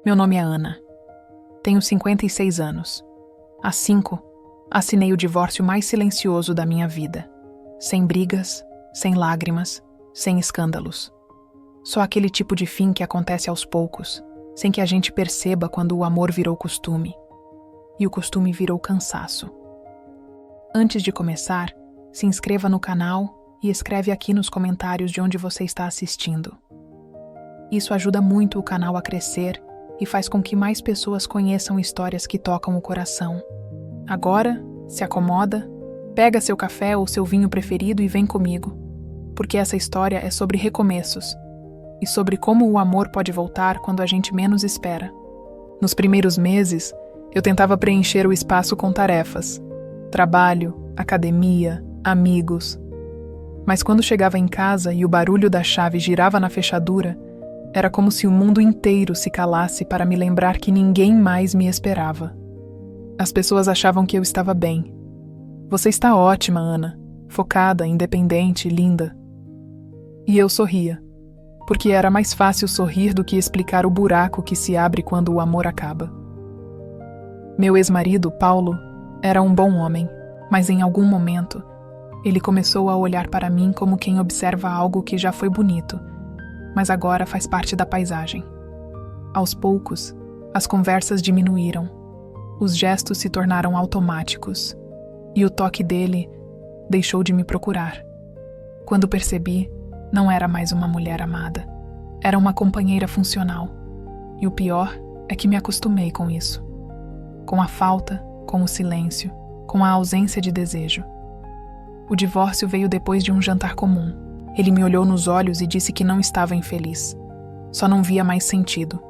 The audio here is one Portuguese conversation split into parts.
Meu nome é Ana. Tenho 56 anos. Há 5, assinei o divórcio mais silencioso da minha vida. Sem brigas, sem lágrimas, sem escândalos. Só aquele tipo de fim que acontece aos poucos, sem que a gente perceba quando o amor virou costume. E o costume virou cansaço. Antes de começar, se inscreva no canal e escreve aqui nos comentários de onde você está assistindo. Isso ajuda muito o canal a crescer e faz com que mais pessoas conheçam histórias que tocam o coração. Agora, se acomoda, pega seu café ou seu vinho preferido e vem comigo, porque essa história é sobre recomeços e sobre como o amor pode voltar quando a gente menos espera. Nos primeiros meses, eu tentava preencher o espaço com tarefas, trabalho, academia, amigos. Mas quando chegava em casa e o barulho da chave girava na fechadura, era como se o mundo inteiro se calasse para me lembrar que ninguém mais me esperava. As pessoas achavam que eu estava bem. Você está ótima, Ana. Focada, independente, linda. E eu sorria, porque era mais fácil sorrir do que explicar o buraco que se abre quando o amor acaba. Meu ex-marido, Paulo, era um bom homem, mas em algum momento, ele começou a olhar para mim como quem observa algo que já foi bonito, mas agora faz parte da paisagem. Aos poucos, as conversas diminuíram, os gestos se tornaram automáticos, e o toque dele deixou de me procurar. Quando percebi, não era mais uma mulher amada, era uma companheira funcional, e o pior é que me acostumei com isso. Com a falta, com o silêncio, com a ausência de desejo. O divórcio veio depois de um jantar comum. Ele me olhou nos olhos e disse que não estava infeliz. Só não via mais sentido.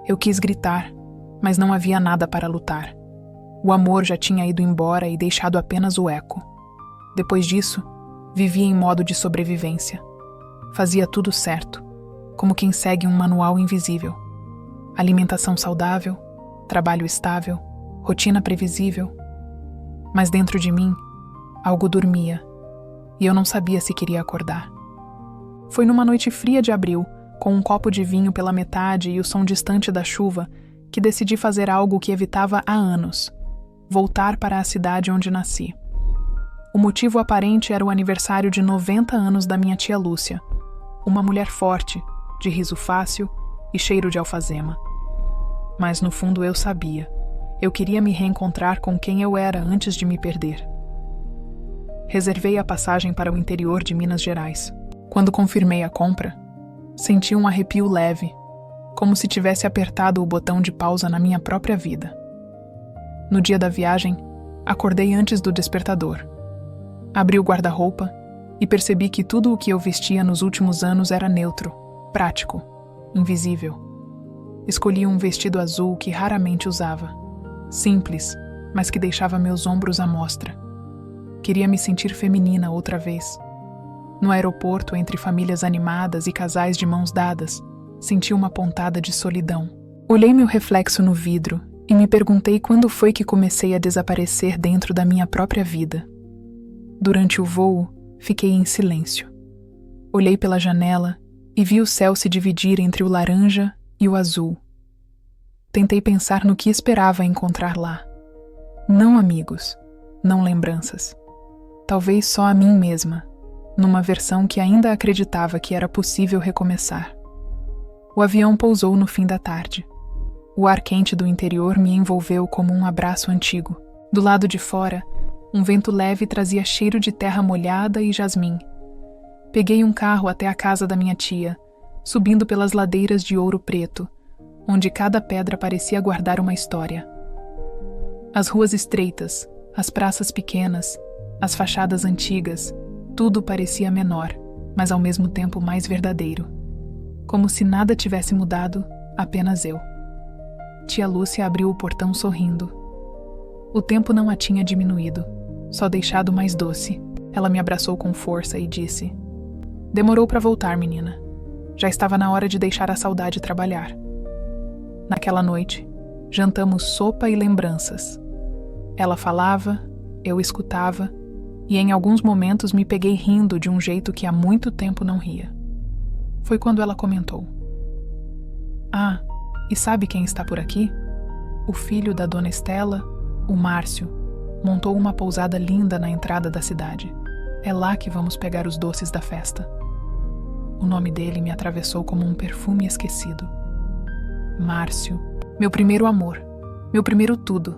Eu quis gritar, mas não havia nada para lutar. O amor já tinha ido embora e deixado apenas o eco. Depois disso, vivia em modo de sobrevivência. Fazia tudo certo, como quem segue um manual invisível. Alimentação saudável, trabalho estável, rotina previsível. Mas dentro de mim, algo dormia. E eu não sabia se queria acordar. Foi numa noite fria de abril, com um copo de vinho pela metade e o som distante da chuva, que decidi fazer algo que evitava há anos: voltar para a cidade onde nasci. O motivo aparente era o aniversário de 90 anos da minha tia Lúcia, uma mulher forte, de riso fácil e cheiro de alfazema. Mas no fundo eu sabia. Eu queria me reencontrar com quem eu era antes de me perder. Reservei a passagem para o interior de Minas Gerais. Quando confirmei a compra, senti um arrepio leve, como se tivesse apertado o botão de pausa na minha própria vida. No dia da viagem, acordei antes do despertador. Abri o guarda-roupa e percebi que tudo o que eu vestia nos últimos anos era neutro, prático, invisível. Escolhi um vestido azul que raramente usava, simples, mas que deixava meus ombros à mostra. Queria me sentir feminina outra vez. No aeroporto, entre famílias animadas e casais de mãos dadas, senti uma pontada de solidão. Olhei meu reflexo no vidro e me perguntei quando foi que comecei a desaparecer dentro da minha própria vida. Durante o voo, fiquei em silêncio. Olhei pela janela e vi o céu se dividir entre o laranja e o azul. Tentei pensar no que esperava encontrar lá. Não amigos, não lembranças. Talvez só a mim mesma, numa versão que ainda acreditava que era possível recomeçar. O avião pousou no fim da tarde. O ar quente do interior me envolveu como um abraço antigo. Do lado de fora, um vento leve trazia cheiro de terra molhada e jasmim. Peguei um carro até a casa da minha tia, subindo pelas ladeiras de Ouro Preto, onde cada pedra parecia guardar uma história. As ruas estreitas, as praças pequenas, as fachadas antigas, tudo parecia menor, mas ao mesmo tempo mais verdadeiro. Como se nada tivesse mudado, apenas eu. Tia Lúcia abriu o portão sorrindo. O tempo não a tinha diminuído, só deixado mais doce. Ela me abraçou com força e disse: "Demorou para voltar, menina. Já estava na hora de deixar a saudade trabalhar." Naquela noite, jantamos sopa e lembranças. Ela falava, eu escutava, e em alguns momentos me peguei rindo de um jeito que há muito tempo não ria. Foi quando ela comentou: "Ah, E sabe quem está por aqui? O filho da dona Estela, o Márcio, montou uma pousada linda na entrada da cidade. É lá que vamos pegar os doces da festa. O nome dele me atravessou como um perfume esquecido. Márcio, meu primeiro amor, meu primeiro tudo.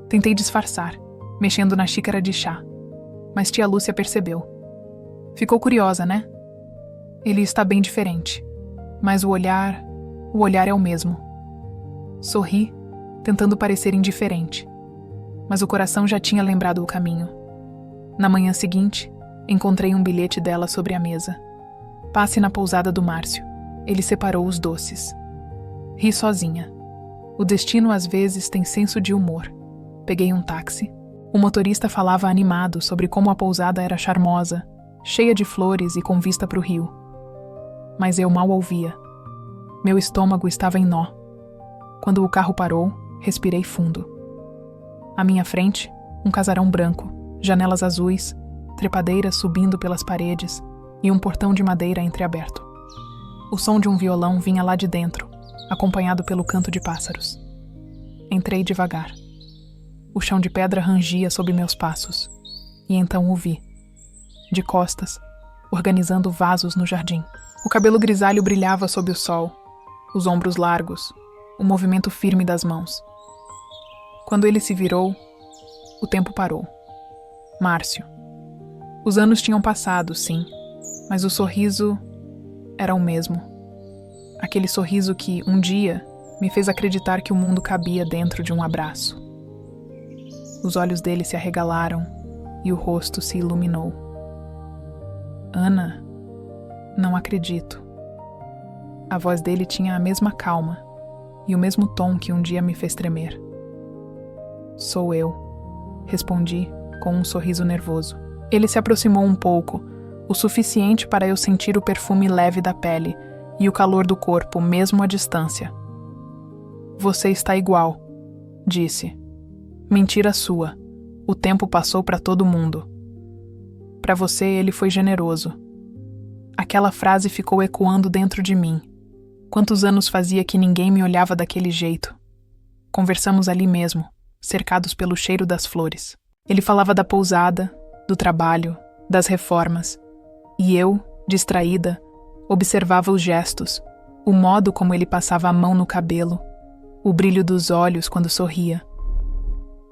Tentei disfarçar, mexendo na xícara de chá, mas tia Lúcia percebeu. Ficou curiosa, né? Ele está bem diferente, mas o olhar é o mesmo. Sorri, tentando parecer indiferente, mas o coração já tinha lembrado o caminho. Na manhã seguinte, encontrei um bilhete dela sobre a mesa. Passe na pousada do Márcio. Ele separou os doces. Ri sozinha. O destino às vezes tem senso de humor. Peguei um táxi. O motorista falava animado sobre como a pousada era charmosa, cheia de flores e com vista para o rio. Mas eu mal ouvia. Meu estômago estava em nó. Quando o carro parou, respirei fundo. À minha frente, um casarão branco, janelas azuis, trepadeiras subindo pelas paredes e um portão de madeira entreaberto. O som de um violão vinha lá de dentro, acompanhado pelo canto de pássaros. Entrei devagar. O chão de pedra rangia sob meus passos, e então o vi. De costas, organizando vasos no jardim. O cabelo grisalho brilhava sob o sol, os ombros largos, o movimento firme das mãos. Quando ele se virou, o tempo parou. Márcio. Os anos tinham passado, sim, mas o sorriso era o mesmo. Aquele sorriso que, um dia, me fez acreditar que o mundo cabia dentro de um abraço. Os olhos dele se arregalaram e o rosto se iluminou. Ana, não acredito. A voz dele tinha a mesma calma e o mesmo tom que um dia me fez tremer. Sou eu, respondi com um sorriso nervoso. Ele se aproximou um pouco, o suficiente para eu sentir o perfume leve da pele e o calor do corpo, mesmo à distância. Você está igual, disse. Mentira sua. O tempo passou para todo mundo. Para você ele foi generoso. Aquela frase ficou ecoando dentro de mim. Quantos anos fazia que ninguém me olhava daquele jeito? Conversamos ali mesmo, cercados pelo cheiro das flores. Ele falava da pousada, do trabalho, das reformas. E eu, distraída, observava os gestos, o modo como ele passava a mão no cabelo, o brilho dos olhos quando sorria.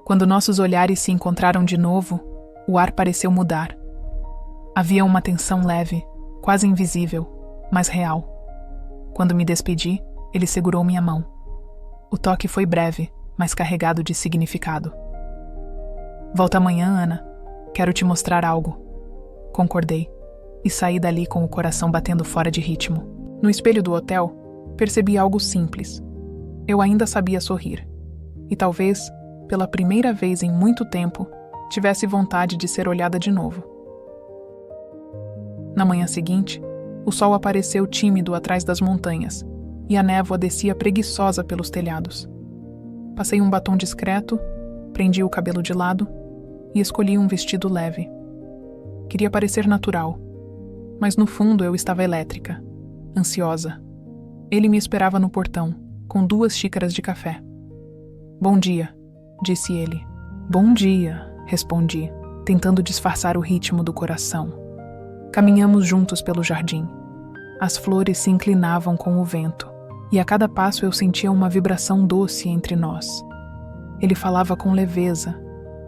Quando nossos olhares se encontraram de novo, o ar pareceu mudar. Havia uma tensão leve, quase invisível, mas real. Quando me despedi, ele segurou minha mão. O toque foi breve, mas carregado de significado. Volta amanhã, Ana. Quero te mostrar algo. Concordei, e saí dali com o coração batendo fora de ritmo. No espelho do hotel, percebi algo simples. Eu ainda sabia sorrir. E talvez, pela primeira vez em muito tempo, tivesse vontade de ser olhada de novo. Na manhã seguinte, o sol apareceu tímido atrás das montanhas, e a névoa descia preguiçosa pelos telhados. Passei um batom discreto, prendi o cabelo de lado e escolhi um vestido leve. Queria parecer natural, mas no fundo eu estava elétrica, ansiosa. Ele me esperava no portão, com 2 xícaras de café. Bom dia, disse ele. Bom dia, respondi, tentando disfarçar o ritmo do coração. Caminhamos juntos pelo jardim. As flores se inclinavam com o vento, e a cada passo eu sentia uma vibração doce entre nós. Ele falava com leveza,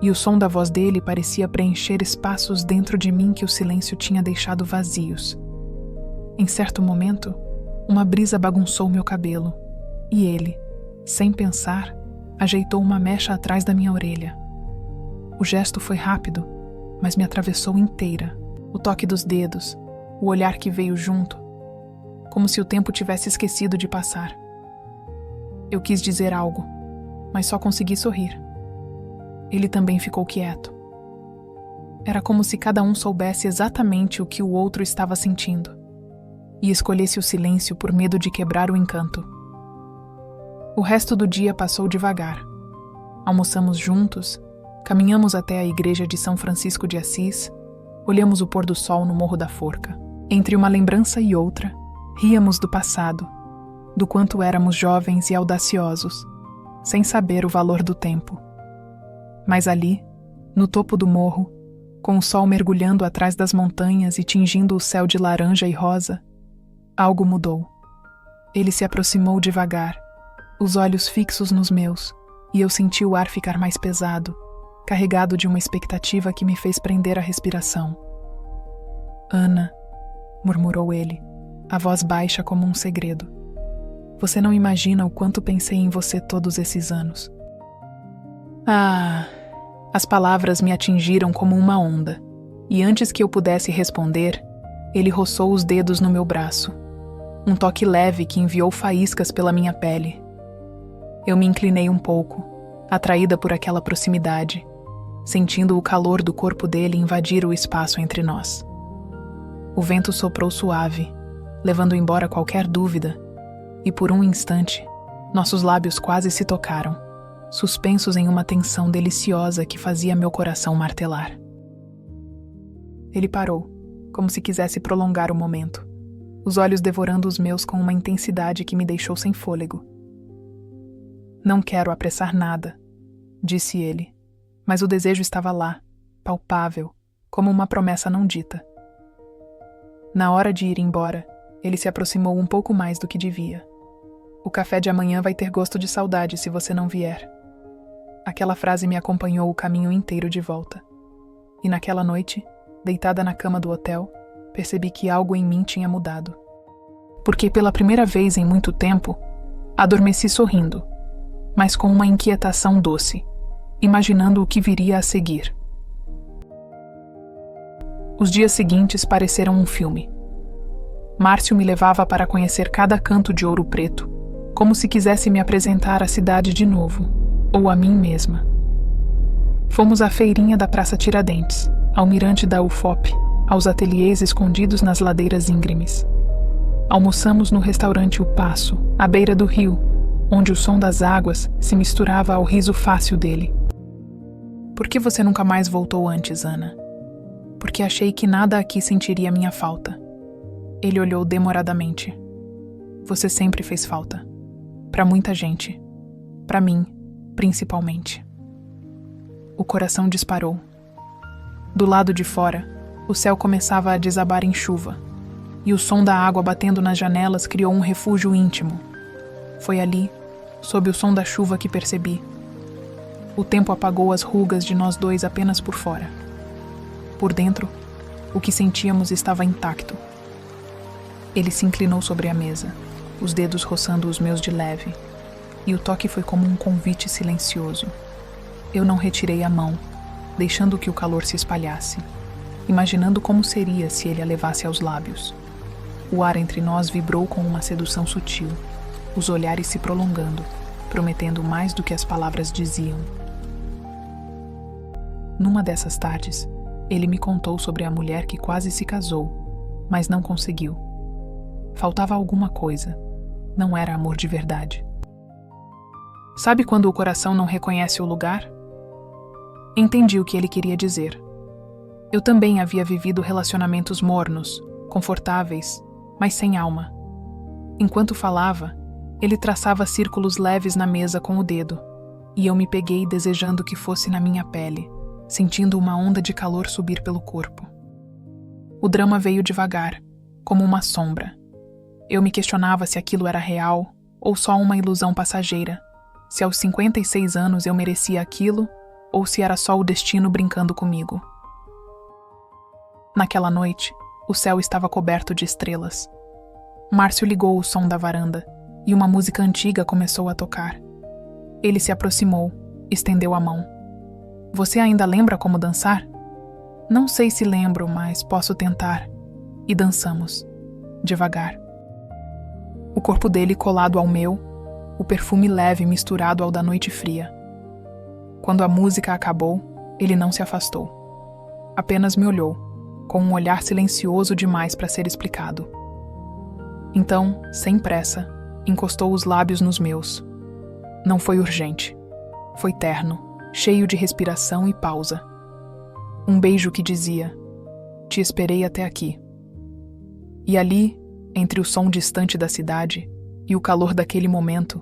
e o som da voz dele parecia preencher espaços dentro de mim que o silêncio tinha deixado vazios. Em certo momento, uma brisa bagunçou meu cabelo, e ele, sem pensar, ajeitou uma mecha atrás da minha orelha. O gesto foi rápido, mas me atravessou inteira. O toque dos dedos, o olhar que veio junto, como se o tempo tivesse esquecido de passar. Eu quis dizer algo, mas só consegui sorrir. Ele também ficou quieto. Era como se cada um soubesse exatamente o que o outro estava sentindo, e escolhesse o silêncio por medo de quebrar o encanto. O resto do dia passou devagar. Almoçamos juntos, caminhamos até a igreja de São Francisco de Assis, olhamos o pôr do sol no Morro da Forca. Entre uma lembrança e outra, ríamos do passado, do quanto éramos jovens e audaciosos, sem saber o valor do tempo. Mas ali, no topo do morro, com o sol mergulhando atrás das montanhas e tingindo o céu de laranja e rosa, algo mudou. Ele se aproximou devagar, os olhos fixos nos meus, e eu senti o ar ficar mais pesado, carregado de uma expectativa que me fez prender a respiração. "Ana", murmurou ele, a voz baixa como um segredo. "Você não imagina o quanto pensei em você todos esses anos." Ah! As palavras me atingiram como uma onda, e antes que eu pudesse responder, ele roçou os dedos no meu braço. Um toque leve que enviou faíscas pela minha pele. Eu me inclinei um pouco, atraída por aquela proximidade, sentindo o calor do corpo dele invadir o espaço entre nós. O vento soprou suave, levando embora qualquer dúvida, e por um instante, nossos lábios quase se tocaram, suspensos em uma tensão deliciosa que fazia meu coração martelar. Ele parou, como se quisesse prolongar o momento, os olhos devorando os meus com uma intensidade que me deixou sem fôlego. "Não quero apressar nada", disse ele, mas o desejo estava lá, palpável, como uma promessa não dita. Na hora de ir embora, ele se aproximou um pouco mais do que devia. "O café de amanhã vai ter gosto de saudade se você não vier." Aquela frase me acompanhou o caminho inteiro de volta. E naquela noite, deitada na cama do hotel, percebi que algo em mim tinha mudado. Porque pela primeira vez em muito tempo, adormeci sorrindo, mas com uma inquietação doce, imaginando o que viria a seguir. Os dias seguintes pareceram um filme. Márcio me levava para conhecer cada canto de Ouro Preto, como se quisesse me apresentar a cidade de novo, ou a mim mesma. Fomos à feirinha da Praça Tiradentes, ao mirante da UFOP, aos ateliês escondidos nas ladeiras íngremes. Almoçamos no restaurante O Passo, à beira do rio, onde o som das águas se misturava ao riso fácil dele. "Por que você nunca mais voltou antes, Ana?" "Porque achei que nada aqui sentiria minha falta." Ele olhou demoradamente. "Você sempre fez falta. Para muita gente. Para mim, principalmente." O coração disparou. Do lado de fora, o céu começava a desabar em chuva, e o som da água batendo nas janelas criou um refúgio íntimo. Foi ali, sob o som da chuva, que percebi. O tempo apagou as rugas de nós dois apenas por fora. Por dentro, o que sentíamos estava intacto. Ele se inclinou sobre a mesa, os dedos roçando os meus de leve, e o toque foi como um convite silencioso. Eu não retirei a mão, deixando que o calor se espalhasse, imaginando como seria se ele a levasse aos lábios. O ar entre nós vibrou com uma sedução sutil, os olhares se prolongando, prometendo mais do que as palavras diziam. Numa dessas tardes, ele me contou sobre a mulher que quase se casou, mas não conseguiu. Faltava alguma coisa, não era amor de verdade. Sabe quando o coração não reconhece o lugar? Entendi o que ele queria dizer. Eu também havia vivido relacionamentos mornos, confortáveis, mas sem alma. Enquanto falava, ele traçava círculos leves na mesa com o dedo, e eu me peguei desejando que fosse na minha pele, sentindo uma onda de calor subir pelo corpo. O drama veio devagar, como uma sombra. Eu me questionava se aquilo era real ou só uma ilusão passageira, se aos 56 anos eu merecia aquilo ou se era só o destino brincando comigo. Naquela noite, o céu estava coberto de estrelas. Márcio ligou o som da varanda e uma música antiga começou a tocar. Ele se aproximou, estendeu a mão. "Você ainda lembra como dançar?" "Não sei se lembro, mas posso tentar." E dançamos, devagar. O corpo dele colado ao meu, o perfume leve misturado ao da noite fria. Quando a música acabou, ele não se afastou. Apenas me olhou, com um olhar silencioso demais para ser explicado. Então, sem pressa, encostou os lábios nos meus. Não foi urgente. Foi terno, cheio de respiração e pausa. Um beijo que dizia: "Te esperei até aqui." E ali, entre o som distante da cidade, e o calor daquele momento,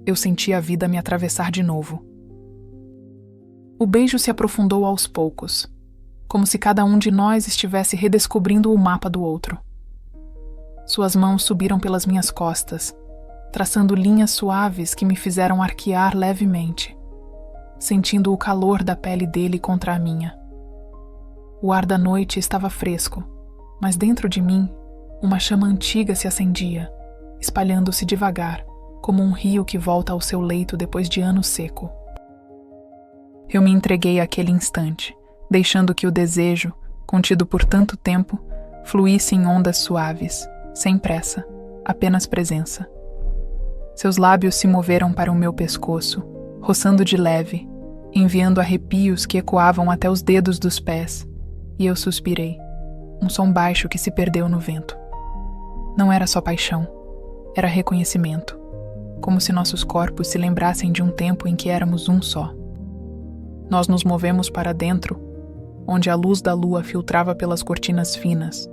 eu senti a vida me atravessar de novo. O beijo se aprofundou aos poucos, como se cada um de nós estivesse redescobrindo o mapa do outro. Suas mãos subiram pelas minhas costas, traçando linhas suaves que me fizeram arquear levemente, sentindo o calor da pele dele contra a minha. O ar da noite estava fresco, mas dentro de mim, uma chama antiga se acendia, espalhando-se devagar, como um rio que volta ao seu leito depois de ano seco. Eu me entreguei àquele instante, deixando que o desejo, contido por tanto tempo, fluísse em ondas suaves, sem pressa, apenas presença. Seus lábios se moveram para o meu pescoço, roçando de leve, enviando arrepios que ecoavam até os dedos dos pés, e eu suspirei, um som baixo que se perdeu no vento. Não era só paixão, era reconhecimento, como se nossos corpos se lembrassem de um tempo em que éramos um só. Nós nos movemos para dentro, onde a luz da lua filtrava pelas cortinas finas,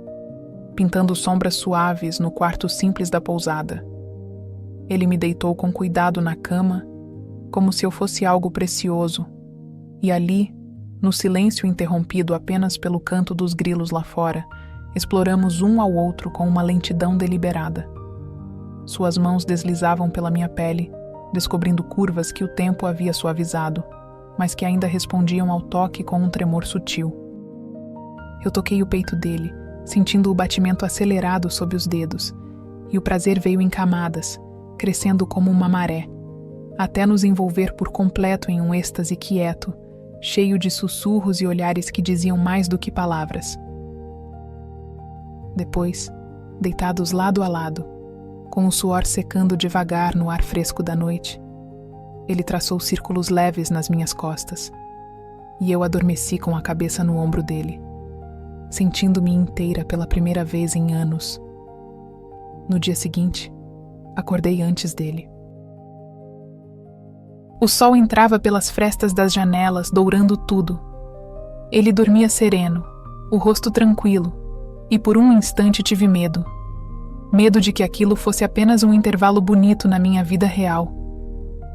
pintando sombras suaves no quarto simples da pousada. Ele me deitou com cuidado na cama, como se eu fosse algo precioso, e ali, no silêncio interrompido apenas pelo canto dos grilos lá fora, exploramos um ao outro com uma lentidão deliberada. Suas mãos deslizavam pela minha pele, descobrindo curvas que o tempo havia suavizado, mas que ainda respondiam ao toque com um tremor sutil. Eu toquei o peito dele, sentindo o batimento acelerado sob os dedos, e o prazer veio em camadas, crescendo como uma maré, até nos envolver por completo em um êxtase quieto, cheio de sussurros e olhares que diziam mais do que palavras. Depois, deitados lado a lado, com o suor secando devagar no ar fresco da noite, ele traçou círculos leves nas minhas costas, e eu adormeci com a cabeça no ombro dele, sentindo-me inteira pela primeira vez em anos. No dia seguinte, acordei antes dele. O sol entrava pelas frestas das janelas, dourando tudo. Ele dormia sereno, o rosto tranquilo, e por um instante tive medo. Medo de que aquilo fosse apenas um intervalo bonito na minha vida real.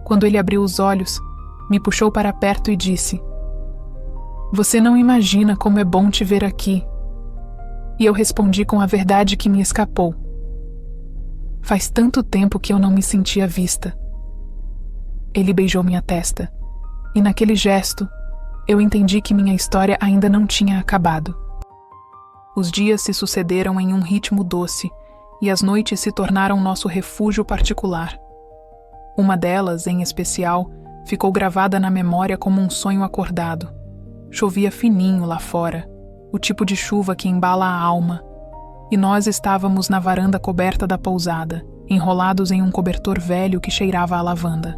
Quando ele abriu os olhos, me puxou para perto e disse: "Você não imagina como é bom te ver aqui." E eu respondi com a verdade que me escapou: "Faz tanto tempo que eu não me sentia vista." Ele beijou minha testa, e naquele gesto, eu entendi que minha história ainda não tinha acabado. Os dias se sucederam em um ritmo doce, e as noites se tornaram nosso refúgio particular. Uma delas, em especial, ficou gravada na memória como um sonho acordado. Chovia fininho lá fora, o tipo de chuva que embala a alma, e nós estávamos na varanda coberta da pousada, enrolados em um cobertor velho que cheirava a lavanda.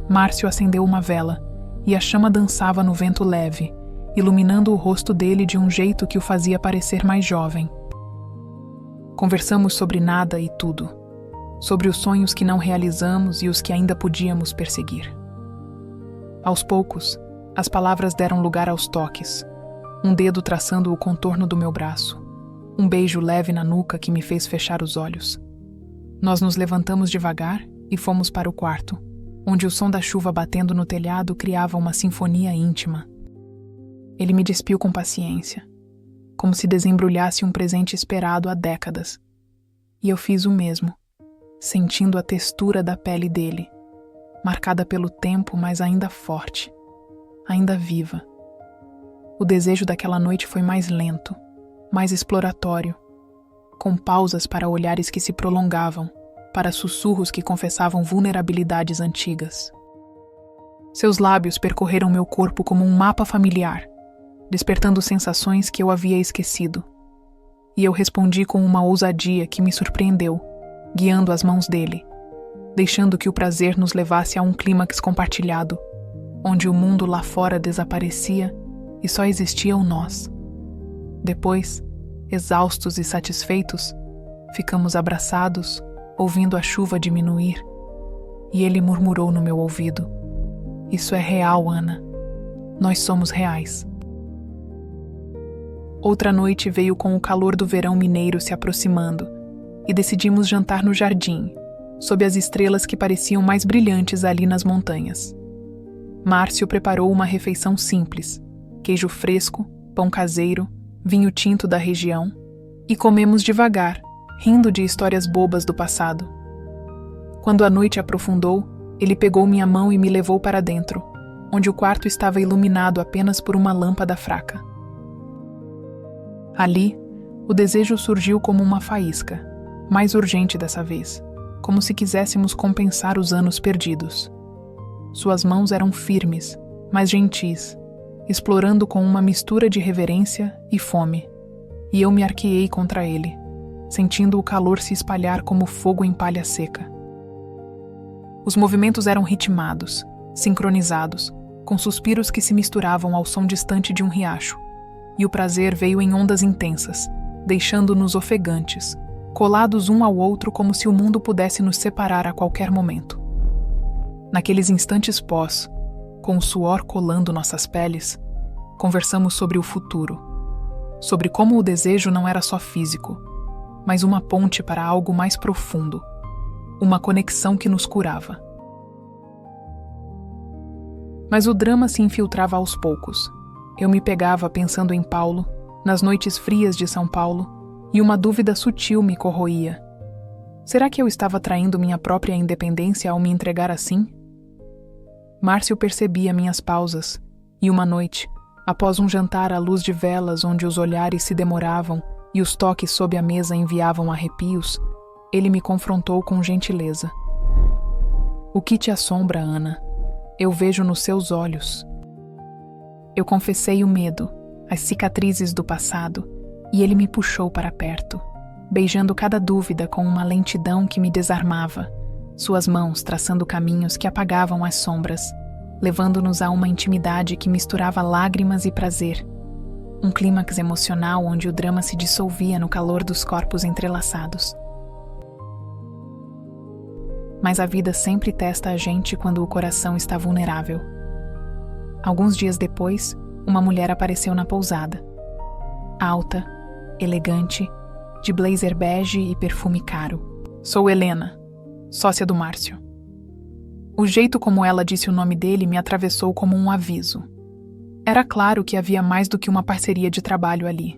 Márcio acendeu uma vela, e a chama dançava no vento leve, iluminando o rosto dele de um jeito que o fazia parecer mais jovem. Conversamos sobre nada e tudo, sobre os sonhos que não realizamos e os que ainda podíamos perseguir. Aos poucos, as palavras deram lugar aos toques, um dedo traçando o contorno do meu braço, um beijo leve na nuca que me fez fechar os olhos. Nós nos levantamos devagar e fomos para o quarto, onde o som da chuva batendo no telhado criava uma sinfonia íntima. Ele me despiu com paciência, como se desembrulhasse um presente esperado há décadas, e eu fiz o mesmo, sentindo a textura da pele dele, marcada pelo tempo, mas ainda forte, ainda viva. O desejo daquela noite foi mais lento, mais exploratório, com pausas para olhares que se prolongavam, para sussurros que confessavam vulnerabilidades antigas. Seus lábios percorreram meu corpo como um mapa familiar, despertando sensações que eu havia esquecido. E eu respondi com uma ousadia que me surpreendeu, guiando as mãos dele, deixando que o prazer nos levasse a um clímax compartilhado, onde o mundo lá fora desaparecia e só existiam nós. Depois, exaustos e satisfeitos, ficamos abraçados, ouvindo a chuva diminuir, e ele murmurou no meu ouvido: "Isso é real, Ana. Nós somos reais." Outra noite veio com o calor do verão mineiro se aproximando, e decidimos jantar no jardim, sob as estrelas que pareciam mais brilhantes ali nas montanhas. Márcio preparou uma refeição simples, queijo fresco, pão caseiro, vinho tinto da região, e comemos devagar, rindo de histórias bobas do passado. Quando a noite aprofundou, ele pegou minha mão e me levou para dentro, onde o quarto estava iluminado apenas por uma lâmpada fraca. Ali, o desejo surgiu como uma faísca, mais urgente dessa vez, como se quiséssemos compensar os anos perdidos. Suas mãos eram firmes, mas gentis, explorando com uma mistura de reverência e fome, e eu me arqueei contra ele, sentindo o calor se espalhar como fogo em palha seca. Os movimentos eram ritmados, sincronizados, com suspiros que se misturavam ao som distante de um riacho, e o prazer veio em ondas intensas, deixando-nos ofegantes, colados um ao outro como se o mundo pudesse nos separar a qualquer momento. Naqueles instantes pós, com o suor colando nossas peles, conversamos sobre o futuro, sobre como o desejo não era só físico, mas uma ponte para algo mais profundo, uma conexão que nos curava. Mas o drama se infiltrava aos poucos. Eu me pegava pensando em Paulo, nas noites frias de São Paulo, e uma dúvida sutil me corroía. Será que eu estava traindo minha própria independência ao me entregar assim? Márcio percebia minhas pausas, e uma noite, após um jantar à luz de velas onde os olhares se demoravam e os toques sob a mesa enviavam arrepios, ele me confrontou com gentileza. O que te assombra, Ana? Eu vejo nos seus olhos. Eu confessei o medo, as cicatrizes do passado, e ele me puxou para perto, beijando cada dúvida com uma lentidão que me desarmava, suas mãos traçando caminhos que apagavam as sombras, levando-nos a uma intimidade que misturava lágrimas e prazer, um clímax emocional onde o drama se dissolvia no calor dos corpos entrelaçados. Mas a vida sempre testa a gente quando o coração está vulnerável. Alguns dias depois, uma mulher apareceu na pousada. Alta, elegante, de blazer bege e perfume caro. Sou Helena, sócia do Márcio. O jeito como ela disse o nome dele me atravessou como um aviso. Era claro que havia mais do que uma parceria de trabalho ali.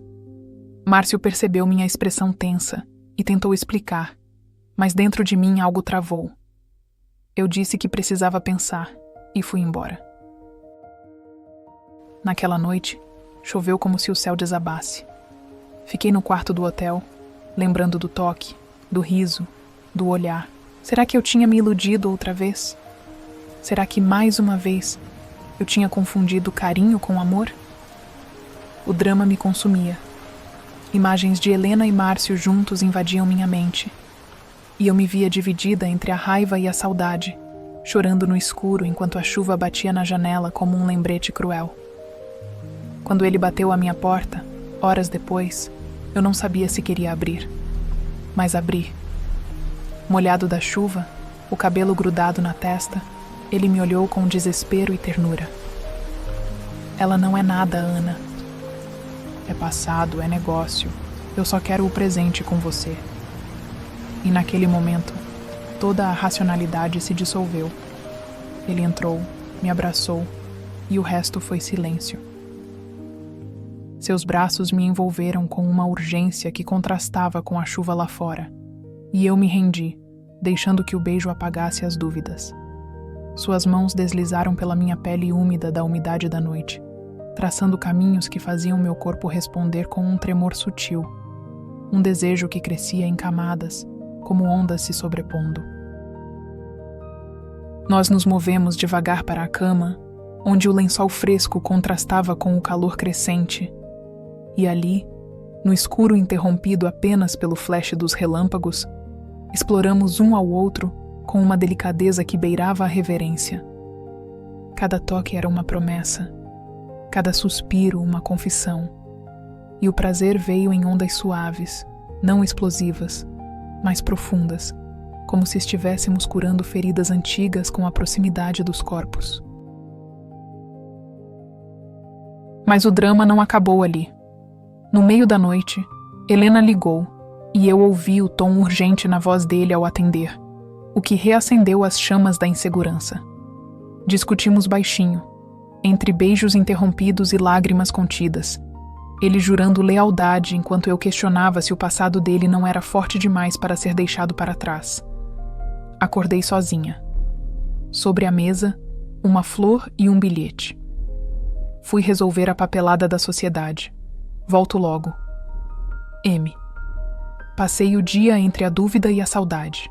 Márcio percebeu minha expressão tensa e tentou explicar, mas dentro de mim algo travou. Eu disse que precisava pensar e fui embora. Naquela noite, choveu como se o céu desabasse. Fiquei no quarto do hotel, lembrando do toque, do riso, do olhar. Será que eu tinha me iludido outra vez? Será que mais uma vez eu tinha confundido carinho com amor? O drama me consumia. Imagens de Helena e Márcio juntos invadiam minha mente. E eu me via dividida entre a raiva e a saudade, chorando no escuro enquanto a chuva batia na janela como um lembrete cruel. Quando ele bateu à minha porta, horas depois, eu não sabia se queria abrir. Mas abri. Molhado da chuva, o cabelo grudado na testa, ele me olhou com desespero e ternura. Ela não é nada, Ana. É passado, é negócio. Eu só quero o presente com você. E naquele momento, toda a racionalidade se dissolveu. Ele entrou, me abraçou, e o resto foi silêncio. Seus braços me envolveram com uma urgência que contrastava com a chuva lá fora, e eu me rendi, deixando que o beijo apagasse as dúvidas. Suas mãos deslizaram pela minha pele úmida da umidade da noite, traçando caminhos que faziam meu corpo responder com um tremor sutil, um desejo que crescia em camadas, como ondas se sobrepondo. Nós nos movemos devagar para a cama, onde o lençol fresco contrastava com o calor crescente, e ali, no escuro interrompido apenas pelo flash dos relâmpagos, exploramos um ao outro com uma delicadeza que beirava a reverência. Cada toque era uma promessa, cada suspiro uma confissão, e o prazer veio em ondas suaves, não explosivas, mais profundas, como se estivéssemos curando feridas antigas com a proximidade dos corpos. Mas o drama não acabou ali. No meio da noite, Helena ligou, e eu ouvi o tom urgente na voz dele ao atender, o que reacendeu as chamas da insegurança. Discutimos baixinho, entre beijos interrompidos e lágrimas contidas, ele jurando lealdade enquanto eu questionava se o passado dele não era forte demais para ser deixado para trás. Acordei sozinha. Sobre a mesa, uma flor e um bilhete. Fui resolver a papelada da sociedade. Volto logo. M. Passei o dia entre a dúvida e a saudade.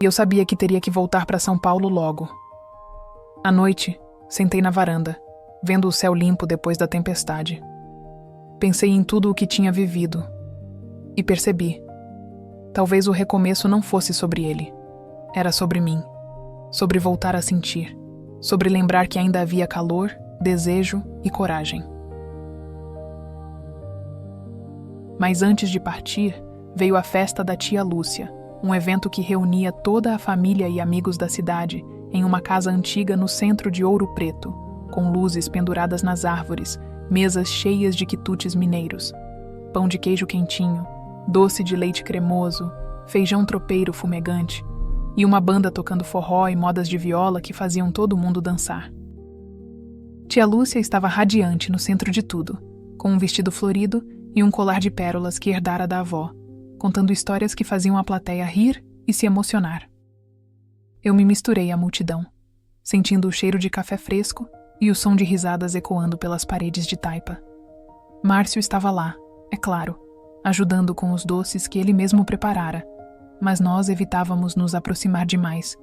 Eu sabia que teria que voltar para São Paulo logo. À noite, sentei na varanda, vendo o céu limpo depois da tempestade. Pensei em tudo o que tinha vivido. E percebi. Talvez o recomeço não fosse sobre ele. Era sobre mim. Sobre voltar a sentir. Sobre lembrar que ainda havia calor, desejo e coragem. Mas antes de partir, veio a festa da tia Lúcia, um evento que reunia toda a família e amigos da cidade em uma casa antiga no centro de Ouro Preto, com luzes penduradas nas árvores, mesas cheias de quitutes mineiros, pão de queijo quentinho, doce de leite cremoso, feijão tropeiro fumegante e uma banda tocando forró e modas de viola que faziam todo mundo dançar. Tia Lúcia estava radiante no centro de tudo, com um vestido florido e um colar de pérolas que herdara da avó, contando histórias que faziam a plateia rir e se emocionar. Eu me misturei à multidão, sentindo o cheiro de café fresco e o som de risadas ecoando pelas paredes de taipa. Márcio estava lá, é claro, ajudando com os doces que ele mesmo preparara, mas nós evitávamos nos aproximar demais,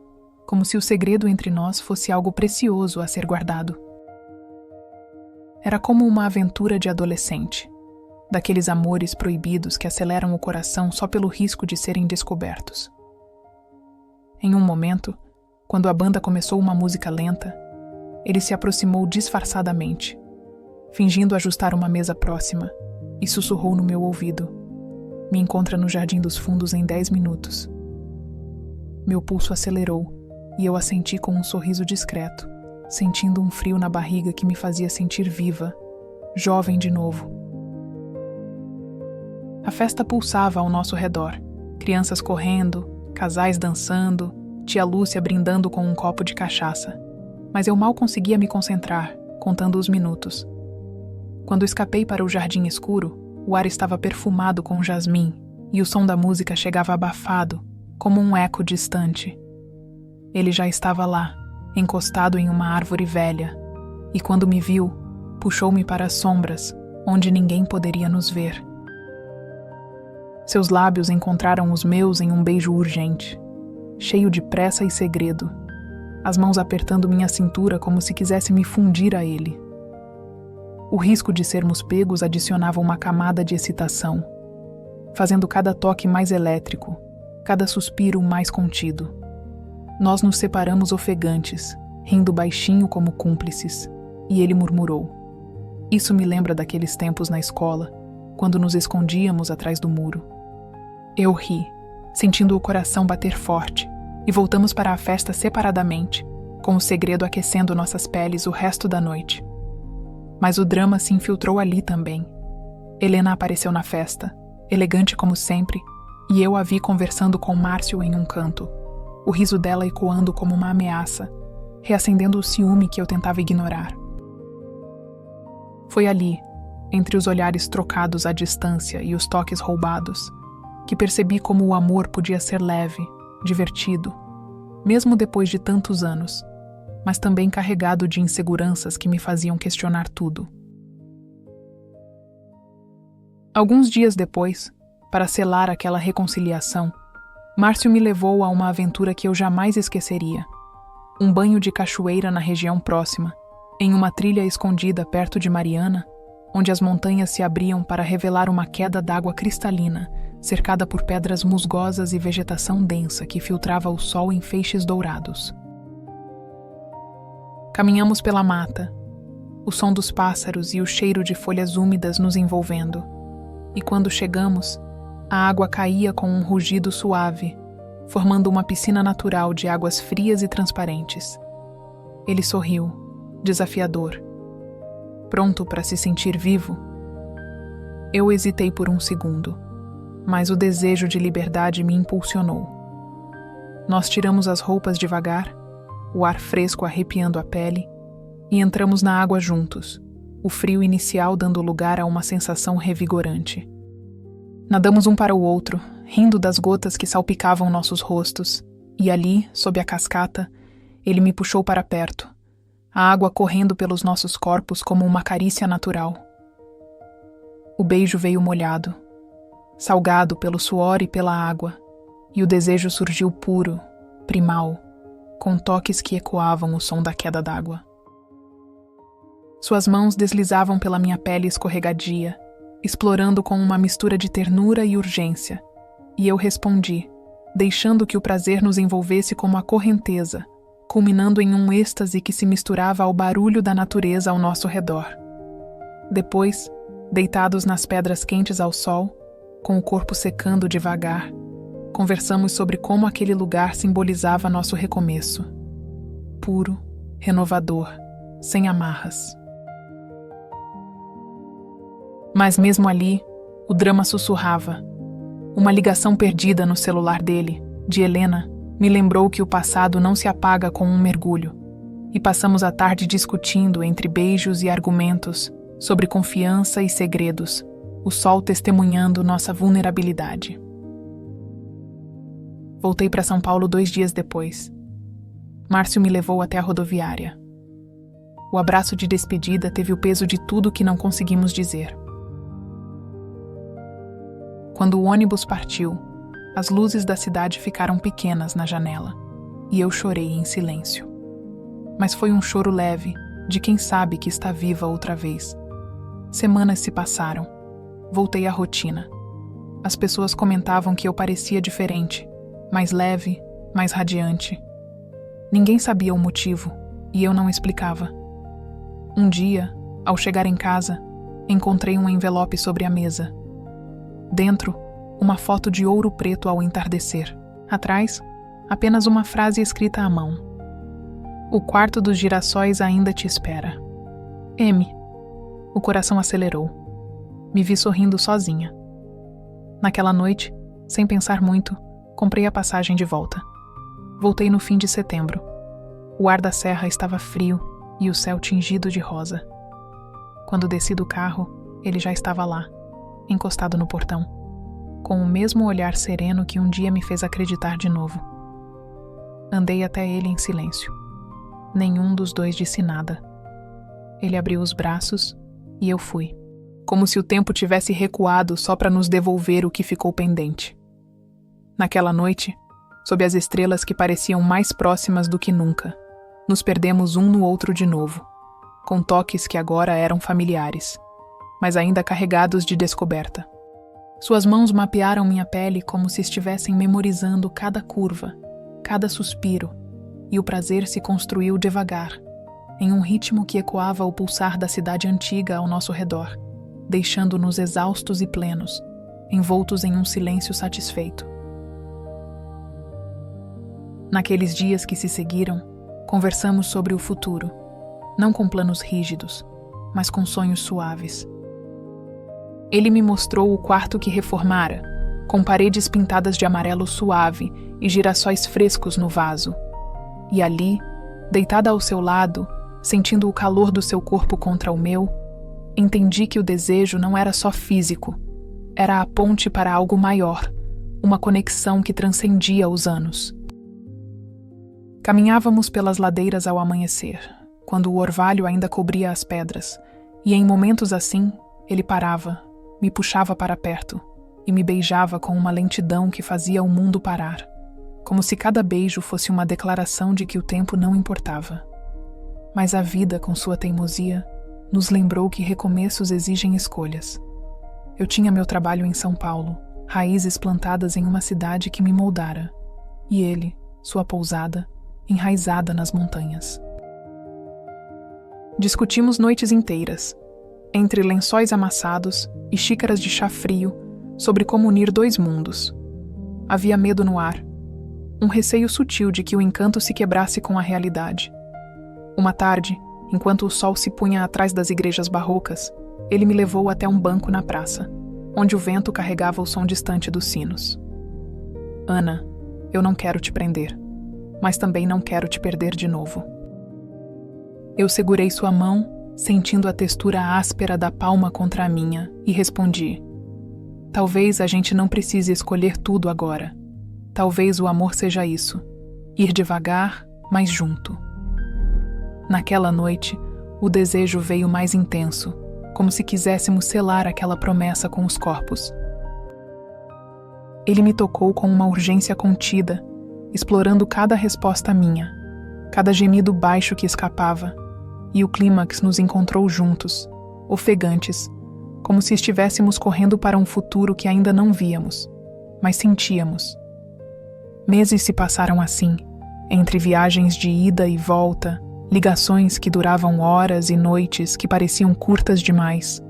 como se o segredo entre nós fosse algo precioso a ser guardado. Era como uma aventura de adolescente, daqueles amores proibidos que aceleram o coração só pelo risco de serem descobertos. Em um momento, quando a banda começou uma música lenta, ele se aproximou disfarçadamente, fingindo ajustar uma mesa próxima, e sussurrou no meu ouvido: "Me encontra no Jardim dos Fundos em 10 minutos." Meu pulso acelerou, e eu assenti com um sorriso discreto, sentindo um frio na barriga que me fazia sentir viva, jovem de novo. A festa pulsava ao nosso redor, crianças correndo, casais dançando, tia Lúcia brindando com um copo de cachaça. Mas eu mal conseguia me concentrar, contando os minutos. Quando escapei para o jardim escuro, o ar estava perfumado com jasmim e o som da música chegava abafado, como um eco distante. Ele já estava lá, encostado em uma árvore velha, e quando me viu, puxou-me para as sombras, onde ninguém poderia nos ver. Seus lábios encontraram os meus em um beijo urgente, cheio de pressa e segredo, as mãos apertando minha cintura como se quisesse me fundir a ele. O risco de sermos pegos adicionava uma camada de excitação, fazendo cada toque mais elétrico, cada suspiro mais contido. Nós nos separamos ofegantes, rindo baixinho como cúmplices, e ele murmurou: "Isso me lembra daqueles tempos na escola, quando nos escondíamos atrás do muro." Eu ri, sentindo o coração bater forte, e voltamos para a festa separadamente, com o segredo aquecendo nossas peles o resto da noite. Mas o drama se infiltrou ali também. Helena apareceu na festa, elegante como sempre, e eu a vi conversando com Márcio em um canto, o riso dela ecoando como uma ameaça, reacendendo o ciúme que eu tentava ignorar. Foi ali, entre os olhares trocados à distância e os toques roubados, que percebi como o amor podia ser leve, divertido, mesmo depois de tantos anos, mas também carregado de inseguranças que me faziam questionar tudo. Alguns dias depois, para selar aquela reconciliação, Márcio me levou a uma aventura que eu jamais esqueceria. Um banho de cachoeira na região próxima, em uma trilha escondida perto de Mariana, onde as montanhas se abriam para revelar uma queda d'água cristalina, cercada por pedras musgosas e vegetação densa que filtrava o sol em feixes dourados. Caminhamos pela mata, o som dos pássaros e o cheiro de folhas úmidas nos envolvendo, e quando chegamos, a água caía com um rugido suave, formando uma piscina natural de águas frias e transparentes. Ele sorriu, desafiador. Pronto para se sentir vivo? Eu hesitei por um segundo, mas o desejo de liberdade me impulsionou. Nós tiramos as roupas devagar, o ar fresco arrepiando a pele, e entramos na água juntos, o frio inicial dando lugar a uma sensação revigorante. Nadamos um para o outro, rindo das gotas que salpicavam nossos rostos, e ali, sob a cascata, ele me puxou para perto, a água correndo pelos nossos corpos como uma carícia natural. O beijo veio molhado, salgado pelo suor e pela água, e o desejo surgiu puro, primal, com toques que ecoavam o som da queda d'água. Suas mãos deslizavam pela minha pele escorregadia, explorando com uma mistura de ternura e urgência, e eu respondi, deixando que o prazer nos envolvesse como a correnteza, culminando em um êxtase que se misturava ao barulho da natureza ao nosso redor. Depois, deitados nas pedras quentes ao sol, com o corpo secando devagar, conversamos sobre como aquele lugar simbolizava nosso recomeço. Puro, renovador, sem amarras. Mas mesmo ali, o drama sussurrava. Uma ligação perdida no celular dele, de Helena, me lembrou que o passado não se apaga com um mergulho, e passamos a tarde discutindo entre beijos e argumentos sobre confiança e segredos, o sol testemunhando nossa vulnerabilidade. Voltei para São Paulo 2 dias depois. Márcio me levou até a rodoviária. O abraço de despedida teve o peso de tudo que não conseguimos dizer. Quando o ônibus partiu, as luzes da cidade ficaram pequenas na janela, e eu chorei em silêncio. Mas foi um choro leve, de quem sabe que está viva outra vez. Semanas se passaram. Voltei à rotina. As pessoas comentavam que eu parecia diferente, mais leve, mais radiante. Ninguém sabia o motivo, e eu não explicava. Um dia, ao chegar em casa, encontrei um envelope sobre a mesa. Dentro, uma foto de ouro preto ao entardecer. Atrás, apenas uma frase escrita à mão. O quarto dos girassóis ainda te espera. M. O coração acelerou. Me vi sorrindo sozinha. Naquela noite, sem pensar muito, comprei a passagem de volta. Voltei no fim de setembro. O ar da serra estava frio e o céu tingido de rosa. Quando desci do carro, ele já estava lá, encostado no portão, com o mesmo olhar sereno que um dia me fez acreditar de novo. Andei até ele em silêncio. Nenhum dos dois disse nada. Ele abriu os braços e eu fui, como se o tempo tivesse recuado só para nos devolver o que ficou pendente. Naquela noite, sob as estrelas que pareciam mais próximas do que nunca, nos perdemos um no outro de novo, com toques que agora eram familiares, mas ainda carregados de descoberta. Suas mãos mapearam minha pele como se estivessem memorizando cada curva, cada suspiro, e o prazer se construiu devagar, em um ritmo que ecoava o pulsar da cidade antiga ao nosso redor, deixando-nos exaustos e plenos, envoltos em um silêncio satisfeito. Naqueles dias que se seguiram, conversamos sobre o futuro, não com planos rígidos, mas com sonhos suaves. Ele me mostrou o quarto que reformara, com paredes pintadas de amarelo suave e girassóis frescos no vaso. E ali, deitada ao seu lado, sentindo o calor do seu corpo contra o meu, entendi que o desejo não era só físico, era a ponte para algo maior, uma conexão que transcendia os anos. Caminhávamos pelas ladeiras ao amanhecer, quando o orvalho ainda cobria as pedras, e em momentos assim, ele parava, me puxava para perto e me beijava com uma lentidão que fazia o mundo parar, como se cada beijo fosse uma declaração de que o tempo não importava. Mas a vida, com sua teimosia, nos lembrou que recomeços exigem escolhas. Eu tinha meu trabalho em São Paulo, raízes plantadas em uma cidade que me moldara, e ele, sua pousada, enraizada nas montanhas. Discutimos noites inteiras, entre lençóis amassados e xícaras de chá frio, sobre como unir dois mundos. Havia medo no ar, um receio sutil de que o encanto se quebrasse com a realidade. Uma tarde, enquanto o sol se punha atrás das igrejas barrocas, ele me levou até um banco na praça, onde o vento carregava o som distante dos sinos. Ana, eu não quero te prender, mas também não quero te perder de novo. Eu segurei sua mão, sentindo a textura áspera da palma contra a minha, e respondi: talvez a gente não precise escolher tudo agora. Talvez o amor seja isso, ir devagar, mas junto. Naquela noite, o desejo veio mais intenso, como se quiséssemos selar aquela promessa com os corpos. Ele me tocou com uma urgência contida, explorando cada resposta minha, cada gemido baixo que escapava, e o clímax nos encontrou juntos, ofegantes, como se estivéssemos correndo para um futuro que ainda não víamos, mas sentíamos. Meses se passaram assim, entre viagens de ida e volta, ligações que duravam horas e noites que pareciam curtas demais.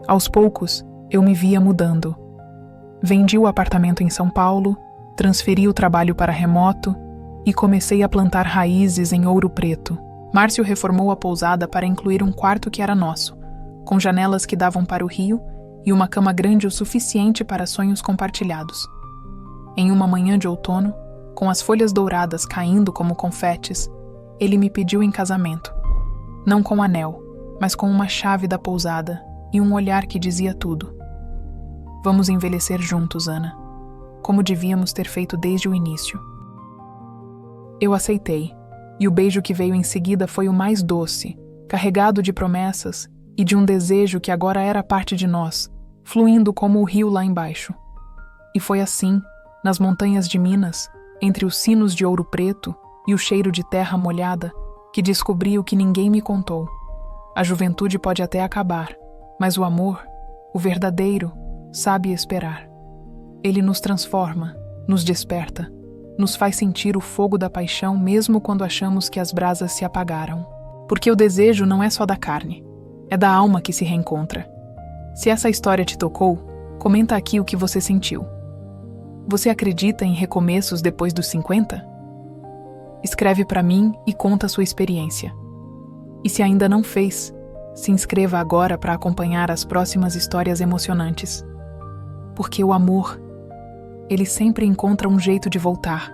Aos poucos, eu me via mudando. Vendi o apartamento em São Paulo, transferi o trabalho para remoto e comecei a plantar raízes em Ouro Preto. Márcio reformou a pousada para incluir um quarto que era nosso, com janelas que davam para o rio e uma cama grande o suficiente para sonhos compartilhados. Em uma manhã de outono, com as folhas douradas caindo como confetes, ele me pediu em casamento. Não com anel, mas com uma chave da pousada e um olhar que dizia tudo. Vamos envelhecer juntos, Ana, como devíamos ter feito desde o início. Eu aceitei, e o beijo que veio em seguida foi o mais doce, carregado de promessas e de um desejo que agora era parte de nós, fluindo como o rio lá embaixo. E foi assim, nas montanhas de Minas, entre os sinos de Ouro Preto e o cheiro de terra molhada, que descobri o que ninguém me contou. A juventude pode até acabar, mas o amor, o verdadeiro, sabe esperar. Ele nos transforma, nos desperta, nos faz sentir o fogo da paixão mesmo quando achamos que as brasas se apagaram. Porque o desejo não é só da carne, é da alma que se reencontra. Se essa história te tocou, comenta aqui o que você sentiu. Você acredita em recomeços depois dos 50? Escreve para mim e conta sua experiência. E se ainda não fez, se inscreva agora para acompanhar as próximas histórias emocionantes. Porque o amor, ele sempre encontra um jeito de voltar.